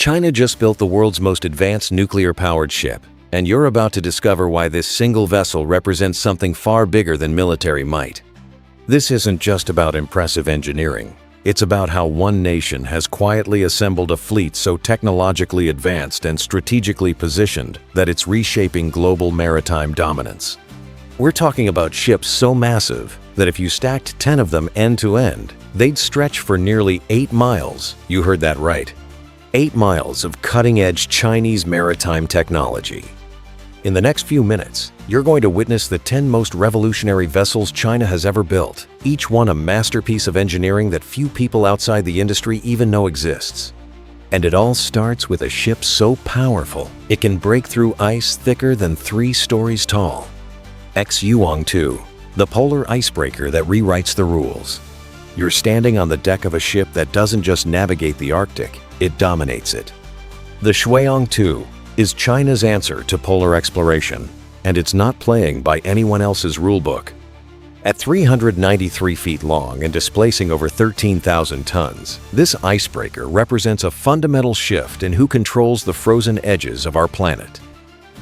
China just built the world's most advanced nuclear-powered ship, and you're about to discover why this single vessel represents something far bigger than military might. This isn't just about impressive engineering. It's about how one nation has quietly assembled a fleet so technologically advanced and strategically positioned that it's reshaping global maritime dominance. We're talking about ships so massive that if you stacked 10 of them end to end, they'd stretch for nearly 8 miles. You heard that right. 8 miles of cutting-edge Chinese maritime technology. In the next few minutes, you're going to witness the 10 most revolutionary vessels China has ever built, each one a masterpiece of engineering that few people outside the industry even know exists. And it all starts with a ship so powerful, it can break through ice thicker than 3 stories tall. Xue Long, the polar icebreaker that rewrites the rules. You're standing on the deck of a ship that doesn't just navigate the Arctic, it dominates it. The Xue Long is China's answer to polar exploration, and it's not playing by anyone else's rulebook. At 393 feet long and displacing over 13,000 tons, this icebreaker represents a fundamental shift in who controls the frozen edges of our planet.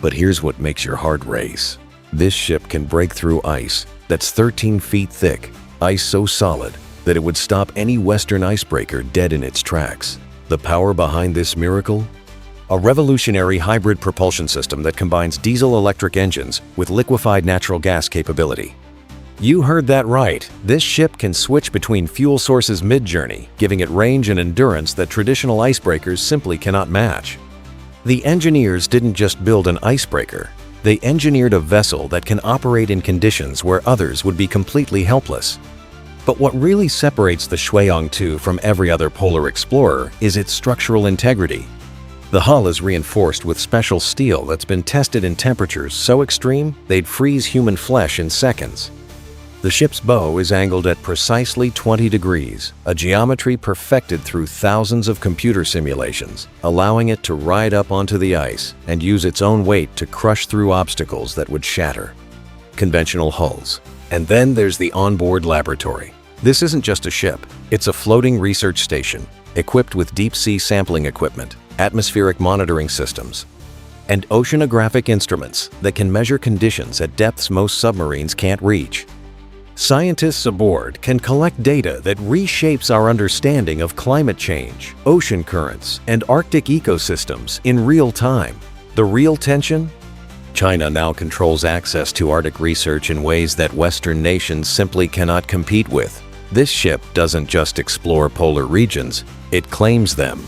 But here's what makes your heart race. This ship can break through ice that's 13 feet thick, ice so solid that it would stop any Western icebreaker dead in its tracks. The power behind this miracle? A revolutionary hybrid propulsion system that combines diesel-electric engines with liquefied natural gas capability. You heard that right. This ship can switch between fuel sources mid-journey, giving it range and endurance that traditional icebreakers simply cannot match. The engineers didn't just build an icebreaker. They engineered a vessel that can operate in conditions where others would be completely helpless. But what really separates the Xue Long from every other polar explorer is its structural integrity. The hull is reinforced with special steel that's been tested in temperatures so extreme they'd freeze human flesh in seconds. The ship's bow is angled at precisely 20 degrees, a geometry perfected through thousands of computer simulations, allowing it to ride up onto the ice and use its own weight to crush through obstacles that would shatter. Conventional hulls. And then there's the onboard laboratory. This isn't just a ship, it's a floating research station, equipped with deep-sea sampling equipment, atmospheric monitoring systems, and oceanographic instruments that can measure conditions at depths most submarines can't reach. Scientists aboard can collect data that reshapes our understanding of climate change, ocean currents, and Arctic ecosystems in real time. The real tension? China now controls access to Arctic research in ways that Western nations simply cannot compete with. This ship doesn't just explore polar regions, it claims them.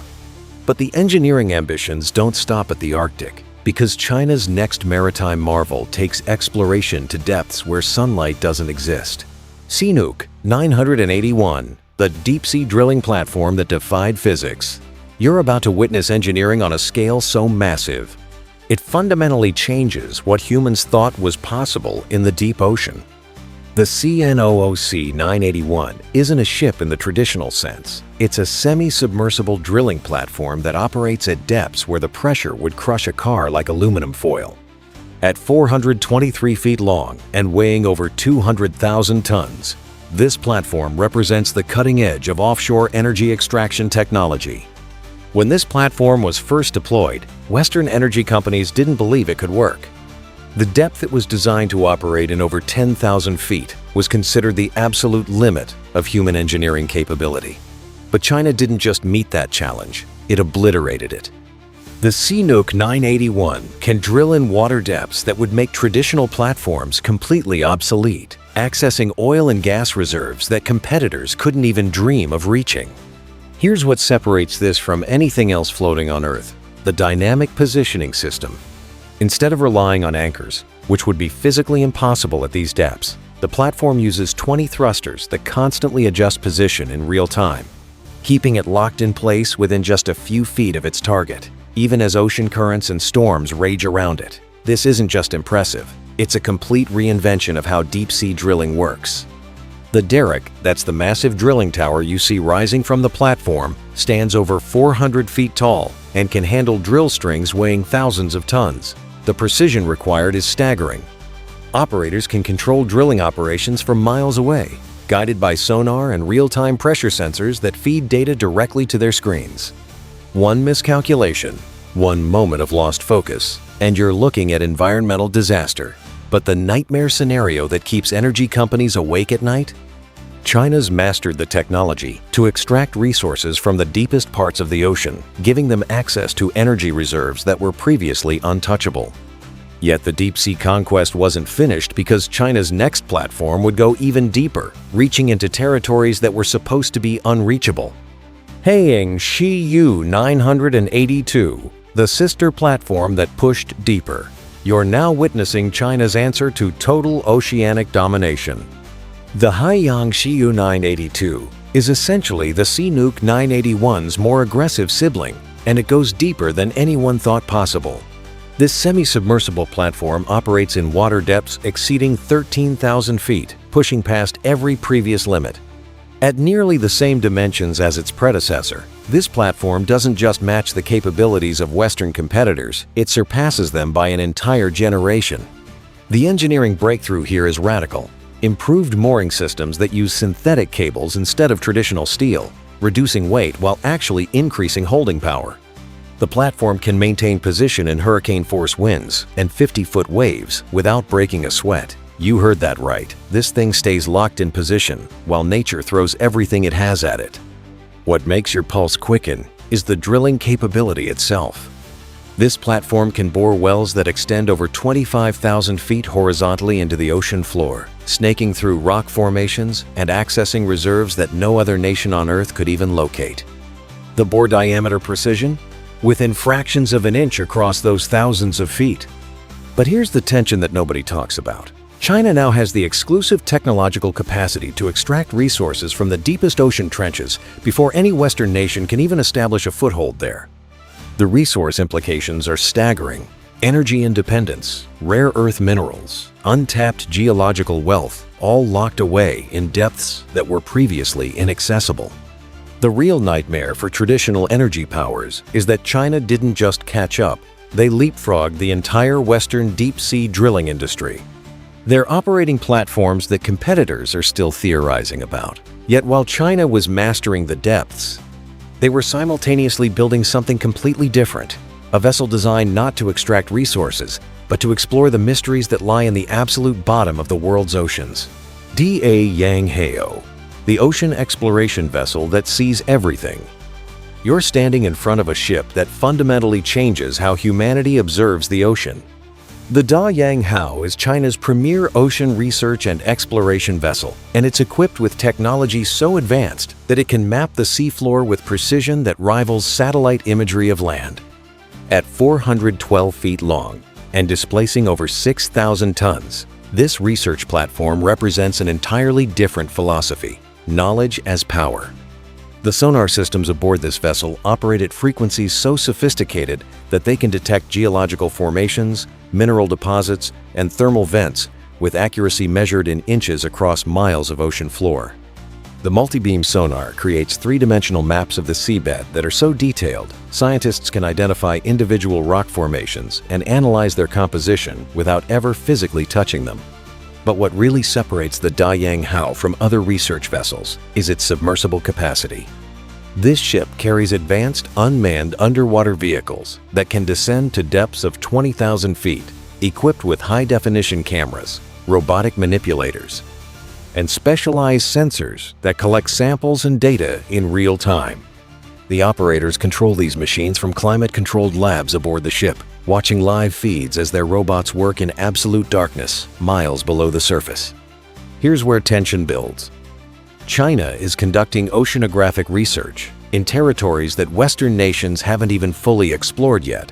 But the engineering ambitions don't stop at the Arctic, because China's next maritime marvel takes exploration to depths where sunlight doesn't exist. CNOOC 981, the deep-sea drilling platform that defied physics. You're about to witness engineering on a scale so massive. It fundamentally changes what humans thought was possible in the deep ocean. The CNOOC 981 isn't a ship in the traditional sense. It's a semi-submersible drilling platform that operates at depths where the pressure would crush a car like aluminum foil. At 423 feet long and weighing over 200,000 tons, this platform represents the cutting edge of offshore energy extraction technology. When this platform was first deployed, Western energy companies didn't believe it could work. The depth it was designed to operate in over 10,000 feet was considered the absolute limit of human engineering capability. But China didn't just meet that challenge, it obliterated it. The CNOOC 981 can drill in water depths that would make traditional platforms completely obsolete, accessing oil and gas reserves that competitors couldn't even dream of reaching. Here's what separates this from anything else floating on Earth: the dynamic positioning system. Instead of relying on anchors, which would be physically impossible at these depths, the platform uses 20 thrusters that constantly adjust position in real time, keeping it locked in place within just a few feet of its target, even as ocean currents and storms rage around it. This isn't just impressive, it's a complete reinvention of how deep-sea drilling works. The derrick, that's the massive drilling tower you see rising from the platform, stands over 400 feet tall and can handle drill strings weighing thousands of tons. The precision required is staggering. Operators can control drilling operations from miles away, guided by sonar and real-time pressure sensors that feed data directly to their screens. One miscalculation, one moment of lost focus, and you're looking at environmental disaster. But the nightmare scenario that keeps energy companies awake at night? China's mastered the technology to extract resources from the deepest parts of the ocean, giving them access to energy reserves that were previously untouchable. Yet the deep-sea conquest wasn't finished because China's next platform would go even deeper, reaching into territories that were supposed to be unreachable. Haiyang Shiyou 982, the sister platform that pushed deeper. You're now witnessing China's answer to total oceanic domination. The Haiyang Shiyou 982 is essentially the Chinook 981's more aggressive sibling, and it goes deeper than anyone thought possible. This semi-submersible platform operates in water depths exceeding 13,000 feet, pushing past every previous limit. At nearly the same dimensions as its predecessor, this platform doesn't just match the capabilities of Western competitors, it surpasses them by an entire generation. The engineering breakthrough here is radical. Improved mooring systems that use synthetic cables instead of traditional steel, reducing weight while actually increasing holding power. The platform can maintain position in hurricane-force winds and 50-foot waves without breaking a sweat. You heard that right. This thing stays locked in position while nature throws everything it has at it. What makes your pulse quicken is the drilling capability itself. This platform can bore wells that extend over 25,000 feet horizontally into the ocean floor, snaking through rock formations and accessing reserves that no other nation on Earth could even locate. The bore diameter precision? Within fractions of an inch across those thousands of feet. But here's the tension that nobody talks about. China now has the exclusive technological capacity to extract resources from the deepest ocean trenches before any Western nation can even establish a foothold there. The resource implications are staggering. Energy independence, rare earth minerals, untapped geological wealth, all locked away in depths that were previously inaccessible. The real nightmare for traditional energy powers is that China didn't just catch up, they leapfrogged the entire Western deep-sea drilling industry. They're operating platforms that competitors are still theorizing about. Yet while China was mastering the depths, they were simultaneously building something completely different, a vessel designed not to extract resources, but to explore the mysteries that lie in the absolute bottom of the world's oceans. Haiyang Shiyou, the ocean exploration vessel that sees everything. You're standing in front of a ship that fundamentally changes how humanity observes the ocean. The Haiyang Shiyou is China's premier ocean research and exploration vessel, and it's equipped with technology so advanced that it can map the seafloor with precision that rivals satellite imagery of land. At 412 feet long and displacing over 6,000 tons, this research platform represents an entirely different philosophy: knowledge as power. The sonar systems aboard this vessel operate at frequencies so sophisticated that they can detect geological formations, mineral deposits, and thermal vents with accuracy measured in inches across miles of ocean floor. The multi-beam sonar creates three-dimensional maps of the seabed that are so detailed, scientists can identify individual rock formations and analyze their composition without ever physically touching them. But what really separates the Haiyang Shiyou from other research vessels is its submersible capacity. This ship carries advanced unmanned underwater vehicles that can descend to depths of 20,000 feet, equipped with high-definition cameras, robotic manipulators, and specialized sensors that collect samples and data in real time. The operators control these machines from climate-controlled labs aboard the ship, watching live feeds as their robots work in absolute darkness, miles below the surface. Here's where tension builds. China is conducting oceanographic research in territories that Western nations haven't even fully explored yet.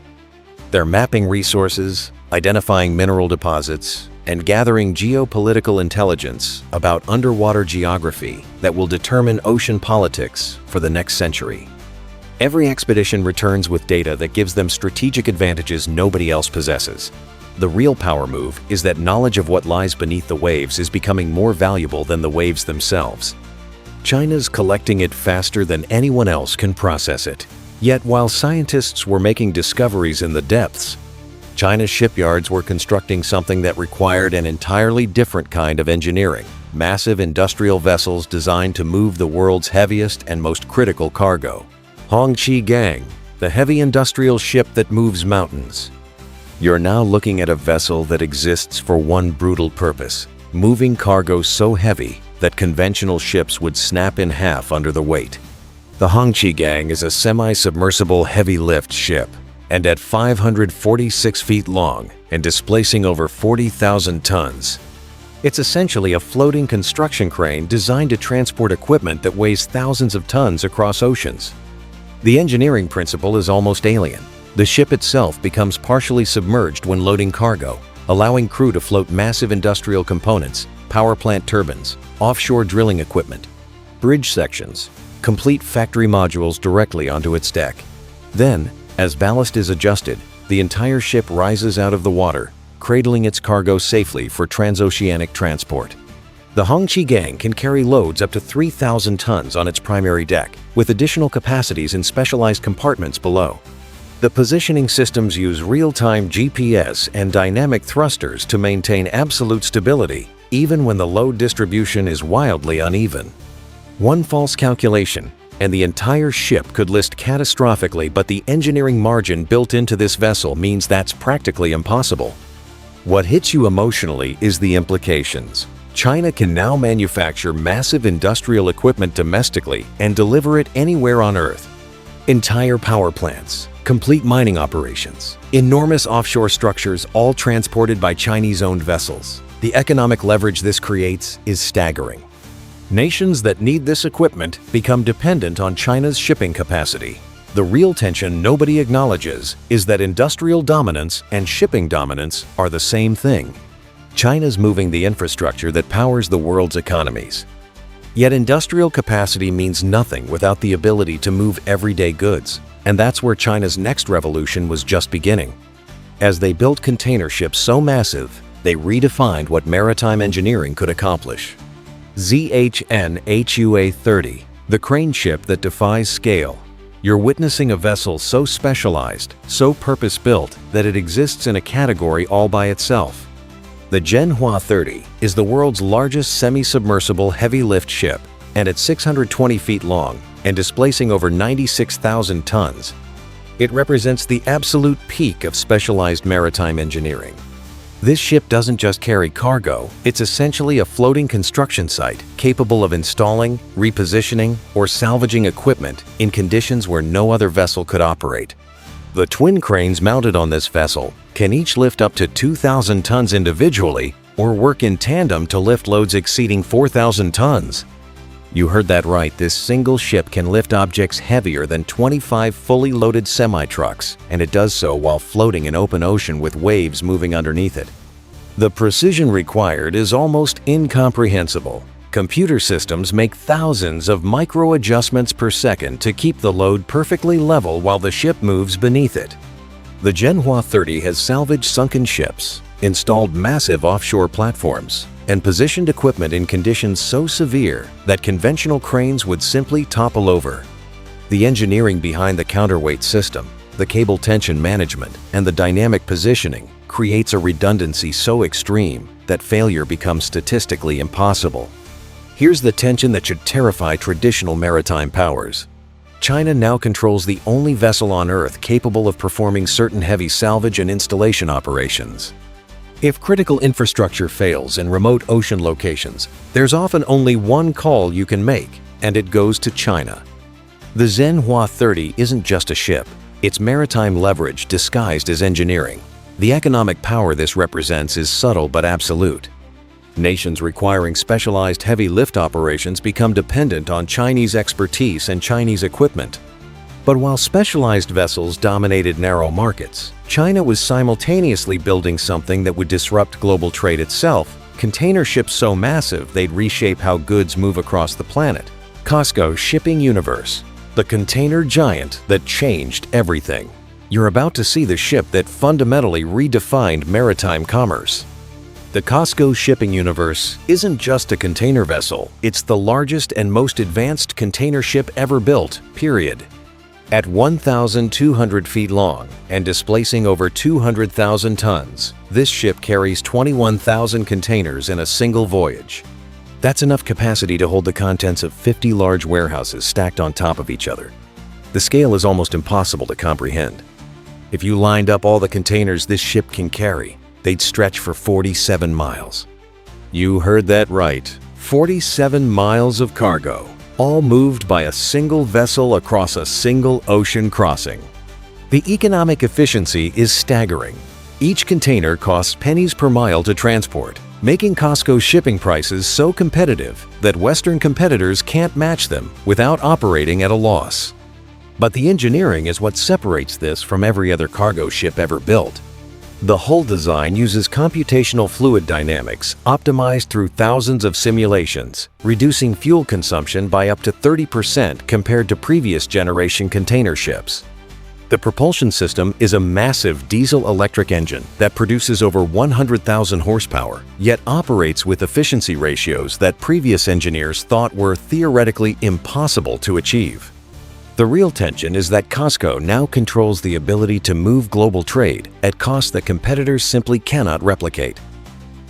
They're mapping resources, identifying mineral deposits, and gathering geopolitical intelligence about underwater geography that will determine ocean politics for the next century. Every expedition returns with data that gives them strategic advantages nobody else possesses. The real power move is that knowledge of what lies beneath the waves is becoming more valuable than the waves themselves. China's collecting it faster than anyone else can process it. Yet while scientists were making discoveries in the depths, China's shipyards were constructing something that required an entirely different kind of engineering: massive industrial vessels designed to move the world's heaviest and most critical cargo. Hongqi Gang, the heavy industrial ship that moves mountains. You're now looking at a vessel that exists for one brutal purpose: moving cargo so heavy that conventional ships would snap in half under the weight. The Haiyang is a semi-submersible heavy-lift ship, and at 546 feet long and displacing over 40,000 tons. It's essentially a floating construction crane designed to transport equipment that weighs thousands of tons across oceans. The engineering principle is almost alien. The ship itself becomes partially submerged when loading cargo, allowing crew to float massive industrial components, power plant turbines, offshore drilling equipment, bridge sections, complete factory modules directly onto its deck. Then, as ballast is adjusted, the entire ship rises out of the water, cradling its cargo safely for transoceanic transport. The Haiyang can carry loads up to 3,000 tons on its primary deck, with additional capacities in specialized compartments below. The positioning systems use real-time GPS and dynamic thrusters to maintain absolute stability, even when the load distribution is wildly uneven. One false calculation, and the entire ship could list catastrophically, but the engineering margin built into this vessel means that's practically impossible. What hits you emotionally is the implications. China can now manufacture massive industrial equipment domestically and deliver it anywhere on Earth. Entire power plants, complete mining operations, enormous offshore structures, all transported by Chinese-owned vessels. The economic leverage this creates is staggering. Nations that need this equipment become dependent on China's shipping capacity. The real tension nobody acknowledges is that industrial dominance and shipping dominance are the same thing. China's moving the infrastructure that powers the world's economies. Yet industrial capacity means nothing without the ability to move everyday goods, and that's where China's next revolution was just beginning. As they built container ships so massive, they redefined what maritime engineering could accomplish. Xue 30, the crane ship that defies scale. You're witnessing a vessel so specialized, so purpose-built, that it exists in a category all by itself. The Xue 30 is the world's largest semi-submersible heavy-lift ship, and it's 620 feet long and displacing over 96,000 tons. It represents the absolute peak of specialized maritime engineering. This ship doesn't just carry cargo, it's essentially a floating construction site capable of installing, repositioning, or salvaging equipment in conditions where no other vessel could operate. The twin cranes mounted on this vessel can each lift up to 2,000 tons individually or work in tandem to lift loads exceeding 4,000 tons. You heard that right, this single ship can lift objects heavier than 25 fully loaded semi-trucks, and it does so while floating in open ocean with waves moving underneath it. The precision required is almost incomprehensible. Computer systems make thousands of micro adjustments per second to keep the load perfectly level while the ship moves beneath it. The Xue 30 has salvaged sunken ships, installed massive offshore platforms, and positioned equipment in conditions so severe that conventional cranes would simply topple over. The engineering behind the counterweight system, the cable tension management, and the dynamic positioning creates a redundancy so extreme that failure becomes statistically impossible. Here's the tension that should terrify traditional maritime powers. China now controls the only vessel on Earth capable of performing certain heavy salvage and installation operations. If critical infrastructure fails in remote ocean locations, there's often only one call you can make, and it goes to China. The Xue 30 isn't just a ship, it's maritime leverage disguised as engineering. The economic power this represents is subtle but absolute. Nations requiring specialized heavy lift operations become dependent on Chinese expertise and Chinese equipment. But while specialized vessels dominated narrow markets, China was simultaneously building something that would disrupt global trade itself, container ships so massive they'd reshape how goods move across the planet. COSCO Shipping Universe, the container giant that changed everything. You're about to see the ship that fundamentally redefined maritime commerce. The COSCO Shipping Universe isn't just a container vessel, it's the largest and most advanced container ship ever built, period. At 1,200 feet long and displacing over 200,000 tons, this ship carries 21,000 containers in a single voyage. That's enough capacity to hold the contents of 50 large warehouses stacked on top of each other. The scale is almost impossible to comprehend. If you lined up all the containers this ship can carry, they'd stretch for 47 miles. You heard that right, 47 miles of cargo, all moved by a single vessel across a single ocean crossing. The economic efficiency is staggering. Each container costs pennies per mile to transport, making COSCO shipping prices so competitive that Western competitors can't match them without operating at a loss. But the engineering is what separates this from every other cargo ship ever built. The hull design uses computational fluid dynamics optimized through thousands of simulations, reducing fuel consumption by up to 30% compared to previous generation container ships. The propulsion system is a massive diesel-electric engine that produces over 100,000 horsepower, yet operates with efficiency ratios that previous engineers thought were theoretically impossible to achieve. The real tension is that COSCO now controls the ability to move global trade at costs that competitors simply cannot replicate.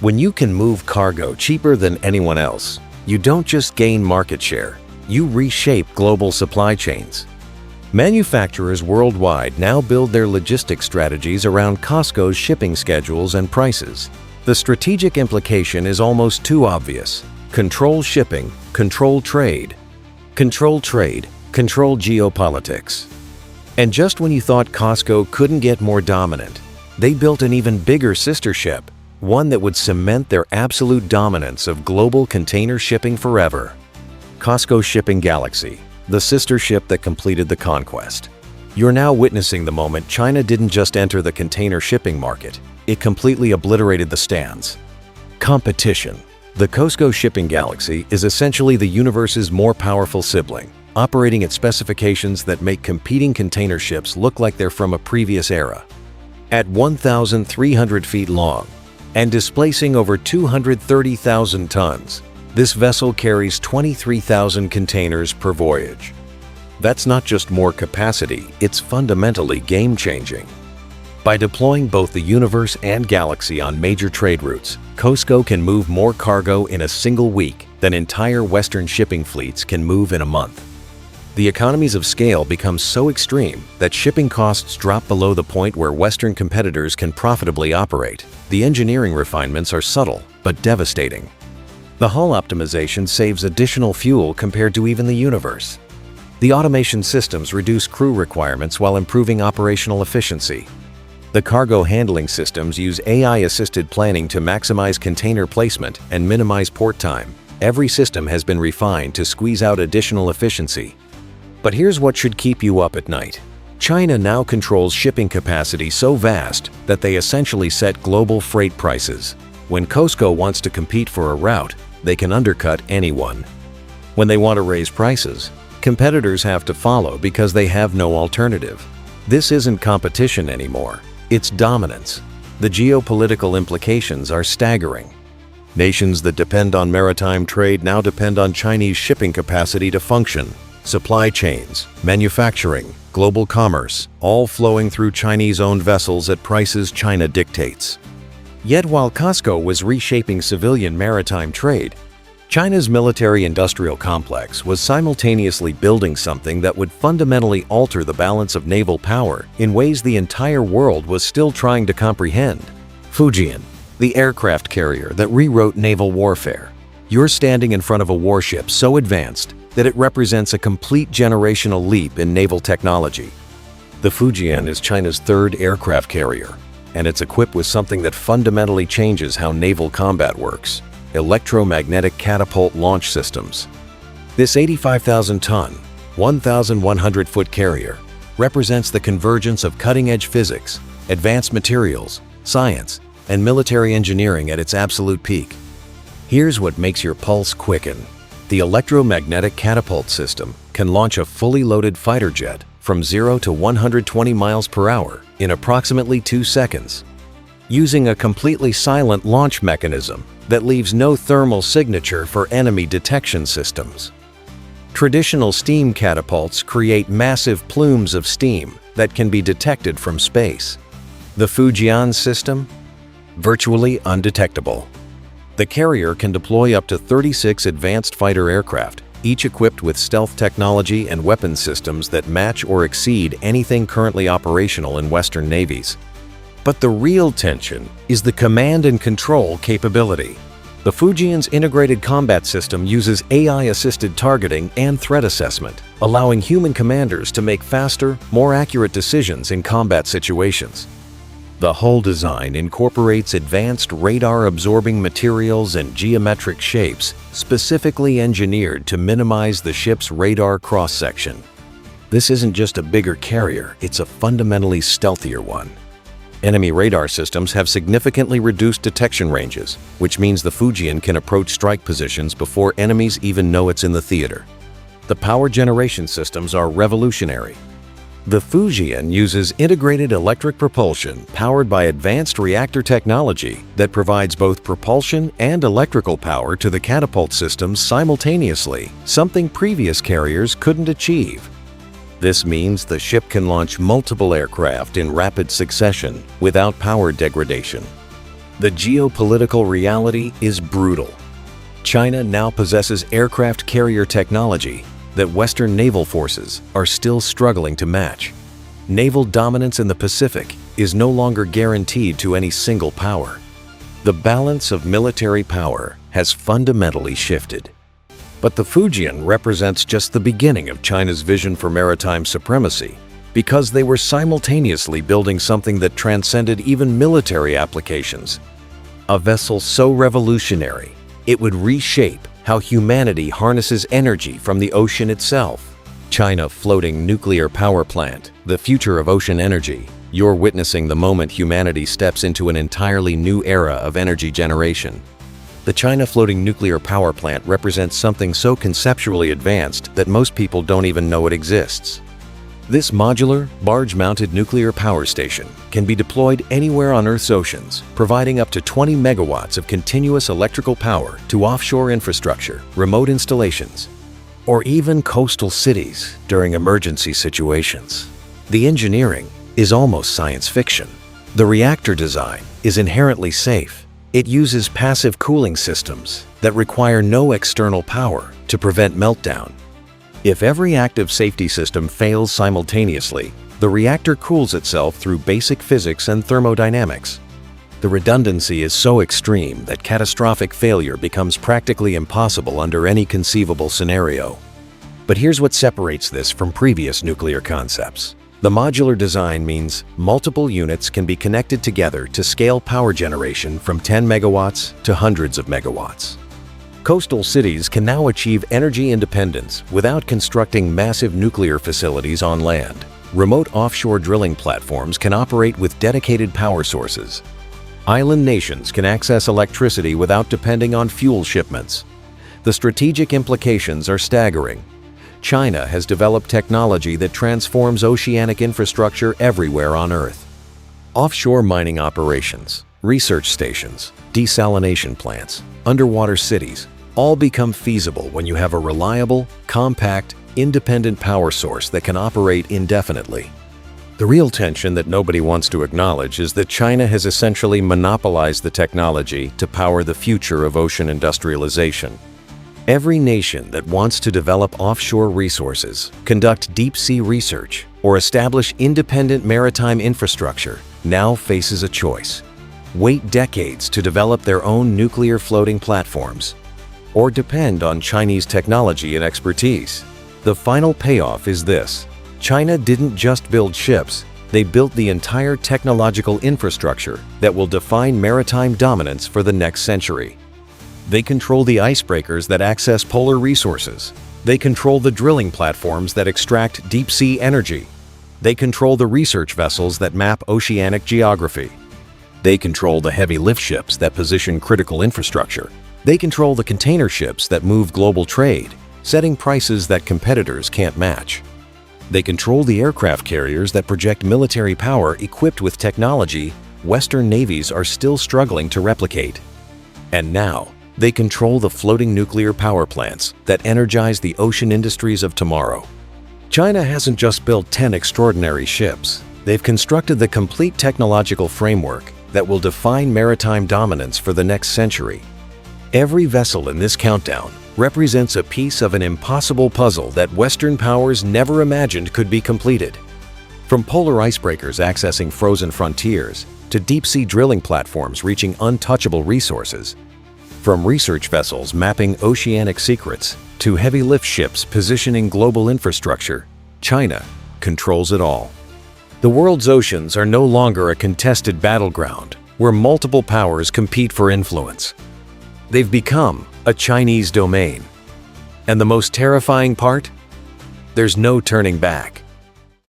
When you can move cargo cheaper than anyone else, you don't just gain market share, you reshape global supply chains. Manufacturers worldwide now build their logistics strategies around COSCO's shipping schedules and prices. The strategic implication is almost too obvious. Control shipping, control trade. Control trade, control geopolitics. And just when you thought COSCO couldn't get more dominant, they built an even bigger sister ship, one that would cement their absolute dominance of global container shipping forever. COSCO Shipping Galaxy, the sister ship that completed the conquest. You're now witnessing the moment China didn't just enter the container shipping market, it completely obliterated the stands. Competition. The COSCO Shipping Galaxy is essentially the universe's more powerful sibling, operating at specifications that make competing container ships look like they're from a previous era. At 1,300 feet long and displacing over 230,000 tons, this vessel carries 23,000 containers per voyage. That's not just more capacity, it's fundamentally game-changing. By deploying both the Universe and Galaxy on major trade routes, COSCO can move more cargo in a single week than entire Western shipping fleets can move in a month. The economies of scale become so extreme that shipping costs drop below the point where Western competitors can profitably operate. The engineering refinements are subtle but devastating. The hull optimization saves additional fuel compared to even the Universe. The automation systems reduce crew requirements while improving operational efficiency. The cargo handling systems use AI-assisted planning to maximize container placement and minimize port time. Every system has been refined to squeeze out additional efficiency. But here's what should keep you up at night. China now controls shipping capacity so vast that they essentially set global freight prices. When COSCO wants to compete for a route, they can undercut anyone. When they want to raise prices, competitors have to follow because they have no alternative. This isn't competition anymore, it's dominance. The geopolitical implications are staggering. Nations that depend on maritime trade now depend on Chinese shipping capacity to function. Supply chains, manufacturing, global commerce, all flowing through Chinese-owned vessels at prices China dictates. Yet while COSCO was reshaping civilian maritime trade, China's military-industrial complex was simultaneously building something that would fundamentally alter the balance of naval power in ways the entire world was still trying to comprehend. Fujian, the aircraft carrier that rewrote naval warfare. You're standing in front of a warship so advanced that it represents a complete generational leap in naval technology. The Fujian is China's third aircraft carrier, and it's equipped with something that fundamentally changes how naval combat works: electromagnetic catapult launch systems. This 85,000-ton, 1,100-foot carrier represents the convergence of cutting-edge physics, advanced materials, science, and military engineering at its absolute peak. Here's what makes your pulse quicken. The electromagnetic catapult system can launch a fully loaded fighter jet from 0 to 120 miles per hour in approximately 2 seconds, using a completely silent launch mechanism that leaves no thermal signature for enemy detection systems. Traditional steam catapults create massive plumes of steam that can be detected from space. The Fujian system? Virtually undetectable. The carrier can deploy up to 36 advanced fighter aircraft, each equipped with stealth technology and weapon systems that match or exceed anything currently operational in Western navies. But the real tension is the command and control capability. The Fujian's integrated combat system uses AI-assisted targeting and threat assessment, allowing human commanders to make faster, more accurate decisions in combat situations. The hull design incorporates advanced radar-absorbing materials and geometric shapes specifically engineered to minimize the ship's radar cross-section. This isn't just a bigger carrier, it's a fundamentally stealthier one. Enemy radar systems have significantly reduced detection ranges, which means the Fujian can approach strike positions before enemies even know it's in the theater. The power generation systems are revolutionary. The Fujian uses integrated electric propulsion powered by advanced reactor technology that provides both propulsion and electrical power to the catapult systems simultaneously, something previous carriers couldn't achieve. This means the ship can launch multiple aircraft in rapid succession without power degradation. The geopolitical reality is brutal. China now possesses aircraft carrier technology that Western naval forces are still struggling to match. Naval dominance in the Pacific is no longer guaranteed to any single power. The balance of military power has fundamentally shifted. But the Fujian represents just the beginning of China's vision for maritime supremacy, because they were simultaneously building something that transcended even military applications. A vessel so revolutionary, it would reshape how humanity harnesses energy from the ocean itself. China Floating Nuclear Power Plant, the future of ocean energy. You're witnessing the moment humanity steps into an entirely new era of energy generation. The China Floating Nuclear Power Plant represents something so conceptually advanced that most people don't even know it exists. This modular, barge-mounted nuclear power station can be deployed anywhere on Earth's oceans, providing up to 20 megawatts of continuous electrical power to offshore infrastructure, remote installations, or even coastal cities during emergency situations. The engineering is almost science fiction. The reactor design is inherently safe. It uses passive cooling systems that require no external power to prevent meltdown. If every active safety system fails simultaneously, the reactor cools itself through basic physics and thermodynamics. The redundancy is so extreme that catastrophic failure becomes practically impossible under any conceivable scenario. But here's what separates this from previous nuclear concepts. The modular design means multiple units can be connected together to scale power generation from 10 megawatts to hundreds of megawatts. Coastal cities can now achieve energy independence without constructing massive nuclear facilities on land. Remote offshore drilling platforms can operate with dedicated power sources. Island nations can access electricity without depending on fuel shipments. The strategic implications are staggering. China has developed technology that transforms oceanic infrastructure everywhere on Earth. Offshore mining operations, research stations, desalination plants, underwater cities all become feasible when you have a reliable, compact, independent power source that can operate indefinitely. The real tension that nobody wants to acknowledge is that China has essentially monopolized the technology to power the future of ocean industrialization. Every nation that wants to develop offshore resources, conduct deep-sea research, or establish independent maritime infrastructure now faces a choice: wait decades to develop their own nuclear floating platforms, or depend on Chinese technology and expertise. The final payoff is this: China didn't just build ships, they built the entire technological infrastructure that will define maritime dominance for the next century. They control the icebreakers that access polar resources. They control the drilling platforms that extract deep-sea energy. They control the research vessels that map oceanic geography. They control the heavy lift ships that position critical infrastructure. They control the container ships that move global trade, setting prices that competitors can't match. They control the aircraft carriers that project military power equipped with technology Western navies are still struggling to replicate. And now, they control the floating nuclear power plants that energize the ocean industries of tomorrow. China hasn't just built 10 extraordinary ships. They've constructed the complete technological framework that will define maritime dominance for the next century. Every vessel in this countdown represents a piece of an impossible puzzle that Western powers never imagined could be completed. From polar icebreakers accessing frozen frontiers to deep-sea drilling platforms reaching untouchable resources, from research vessels mapping oceanic secrets to heavy lift ships positioning global infrastructure, China controls it all. The world's oceans are no longer a contested battleground where multiple powers compete for influence. They've become a Chinese domain. And the most terrifying part? There's no turning back.